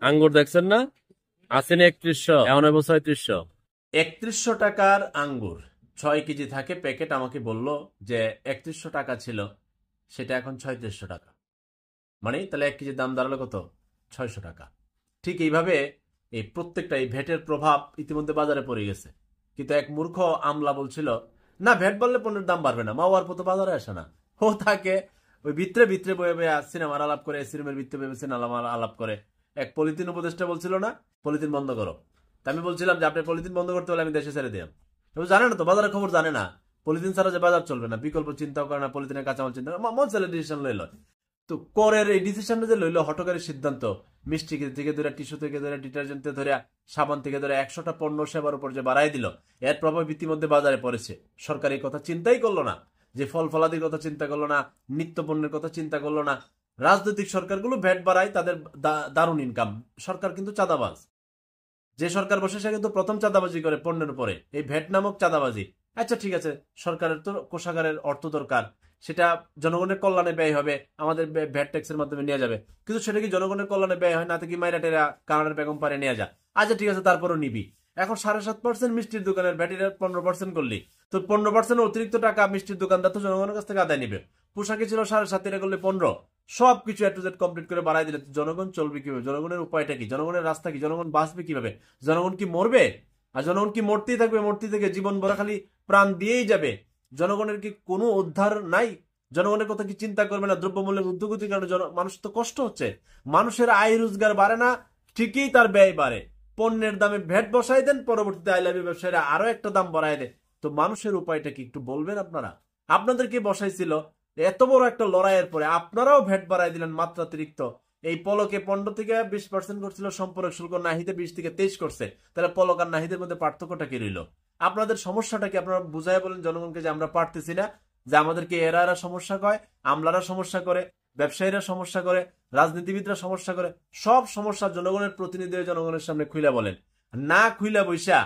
আঙ্গুর দেখছেন না? আছে না 3100, এখন হইব 3600। 3100 টাকার আঙ্গুর 6 কেজি থাকে প্যাকেট। আমাকে বলল যে 3100 টাকা ছিল, সেটা এখন 3600 টাকা। মানে তাহলে 1 কেজির দাম দাঁড়ালো কত? 600 টাকা। ঠিক এইভাবে এই প্রত্যেকটা এই ভ্যাটের প্রভাব ইতিমধ্যে বাজারে পড়ে গেছে। কিন্তু এক মূর্খ আমলা বলছিল না, ভ্যাট বাড়লে পণ্যের দাম বাড়বে না, মাওয়ার পতো বাজারে আসে না। ও থাকে ওই ভিতরে ভিতরে বয়ে বয়ে সিনেমার আলাপ করে, সিনেমার ভিতরে বয়ে সিনেমার আলাপ করে। এক পলিথিন উপদেষ্টা বলছিল না, পলিথিন বন্ধ করো। তা আমি বলছিলাম যে আপনি পলিথিন বন্ধ করতে হলে আমি দেশে ছেড়ে দিলাম। জানে না তো, বাজারের খবর জানে না। পলিথিন ছাড়া যে বাজার চলবে না, বিকল্প চিন্তাও করে না, পলিথিনের কাঁচামাল চিন্তা করে মন ডিসিশন লইল। তো করের এই ডিসিশনটা যে লইল হঠকারী সিদ্ধান্ত, মিষ্টি থেকে ধরে, টিস্যু থেকে ধরে, ডিটারজেন্ট থেকে ধরে, সাবান থেকে ধরে 100টা পণ্য সেবার উপর যে বাড়াই দিল, এর প্রভাব ইতিমধ্যে বাজারে পড়েছে। সরকার এই কথা চিন্তাই করলো না, যে ফল ফলাদির কথা চিন্তা করলো না, নিত্য পণ্যের কথা চিন্তা করলো না। রাজনৈতিক সরকারগুলো ভ্যাট বাড়ায়, তাদের দারুণ ইনকাম। সরকার কিন্তু চাঁদাবাজ। যে সরকার বসে সে কিন্তু প্রথম চাঁদাবাজি করে পণ্যের উপরে, এই ভ্যাট নামক চাঁদাবাজি। আচ্ছা ঠিক আছে, সরকারের তো কোষাগারের অর্থ দরকার, সেটা জনগণের কল্যাণে ব্যয় হবে, আমাদের ভ্যাট ট্যাক্সের মাধ্যমে নেওয়া যাবে। কিন্তু সেটা কি জনগণের কল্যাণে ব্যয় হয় না? কি মাইরা টেরা কানাডার বেগম পারে নেওয়া যায়? আচ্ছা ঠিক আছে, তারপরও নিবি। এখন 7.5% মিষ্টির দোকানের ভ্যাটের 15% করলি, তো 15% অতিরিক্ত টাকা মিষ্টির দোকানদার তো জনগণের কাছ থেকে আদায় নিবে। পোশাকে ছিল 7.5, এটা করলে 15। সবকিছু এ টু জেড কমপ্লিট করে বাড়াই দিলে জনগণ চলবে কিভাবে? জনগণের উপায়টা কি? জনগণের রাস্তা কি? জনগণ বাঁচবে কিভাবে? জনগণ কি মরবে? আর জনগণ কি মরতেই থাকবে? মূর্তি থেকে জীবন ভরা খালি প্রাণ দিয়েই যাবে? জনগণের কি কোনো উদ্ধার নাই? জনগণের কথা কি চিন্তা করবে না? দ্রব্যমূল্যের ঊর্ধ্বগতির কারণে মানুষ তো কষ্ট হচ্ছে। মানুষের আয় রোজগার বাড়ে না, ঠিকই তার ব্যয় বাড়ে। পণ্যের দামে ভ্যাট বসাই দেন, পরবর্তীতে আইলাভি ব্যবসায়ীরা আরো একটা দাম বাড়ায় দেয়। তো মানুষের উপায়টা কি একটু বলবেন আপনারা? আপনাদেরকে বসাইছিল এত বড় একটা লড়াইয়ের পরে আপনারাও ভ্যাট বাড়াই দিলেন মাত্রাতিরিক্ত। এই পলকে 15 থেকে 20% করছিল সম্পর্ক শুল্ক, নাহিদে 20 থেকে 23 করছে। তাহলে পলক আর নাহিদের মধ্যে পার্থক্যটা কি রইল? আপনাদের সমস্যাটা কি? আপনারা বুঝাই বলেন জনগণকে যে আমরা পারতেছি না, যে আমাদেরকে এরা সমস্যা কয়, আমলারা সমস্যা করে, ব্যবসায়ীরা সমস্যা করে, রাজনীতিবিদরা সমস্যা করে। সব সমস্যা জনগণের প্রতিনিধি জনগণের সামনে খুইলা বলেন। না খুইলা বৈশা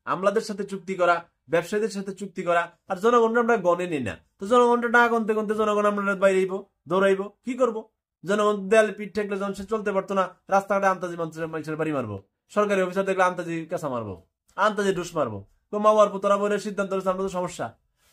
আমলাদের সাথে চুক্তি করা, ব্যবসায়ীদের সাথে চুক্তি করা, আর জনগণরা আমরা গণে নি না। তো জনগণটা না গনতে গনতে জনগণ আমরা বাইরেইব, দৌড়াইব, কি করব? জনগণ দেয়ালে পিঠ ঠেকলে যখন সে চলতে পারতো না, রাস্তাঘাটে আন্তাজি মানুষের বাড়ি মারবো, সরকারি অফিসার দেখলে আন্তাজি কাঁচা মারবো, আন্তাজি ডুস মারবো। মাওয়ার পুতরা বলে সিদ্ধান্ত হচ্ছে আমরা তো সমস্যা।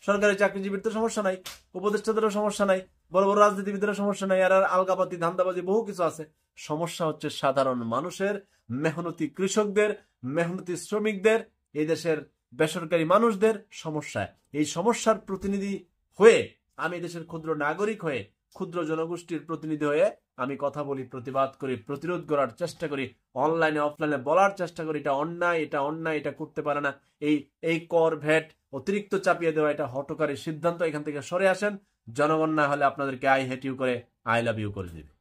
সরকারি চাকরিজীবীর তো সমস্যা নাই, উপদেষ্টাদেরও সমস্যা নাই, বড় বড় রাজনীতিবিদেরও সমস্যা নাই, আর আলগাপাতি ধান্দাবাজি বহু কিছু আছে। সমস্যা হচ্ছে সাধারণ মানুষের, মেহনতি কৃষকদের, মেহনতি শ্রমিকদের, এই দেশের বেসরকারি মানুষদের সমস্যা। এই সমস্যার প্রতিনিধি হয়ে আমি দেশের ক্ষুদ্র নাগরিক হয়ে, ক্ষুদ্র জনগোষ্ঠীর প্রতিনিধি হয়ে আমি কথা বলি, প্রতিবাদ করি, প্রতিরোধ করার চেষ্টা করি, অনলাইনে অফলাইনে বলার চেষ্টা করি এটা অন্যায়, এটা অন্যায়, এটা করতে পারে না। এই এই কর ভ্যাট অতিরিক্ত চাপিয়ে দেওয়া এটা হঠকারী সিদ্ধান্ত। এখান থেকে সরে আসেন। জনগণ না হলে আপনাদেরকে আই হেট ইউ করে আই লাভ ইউ করে দিবে।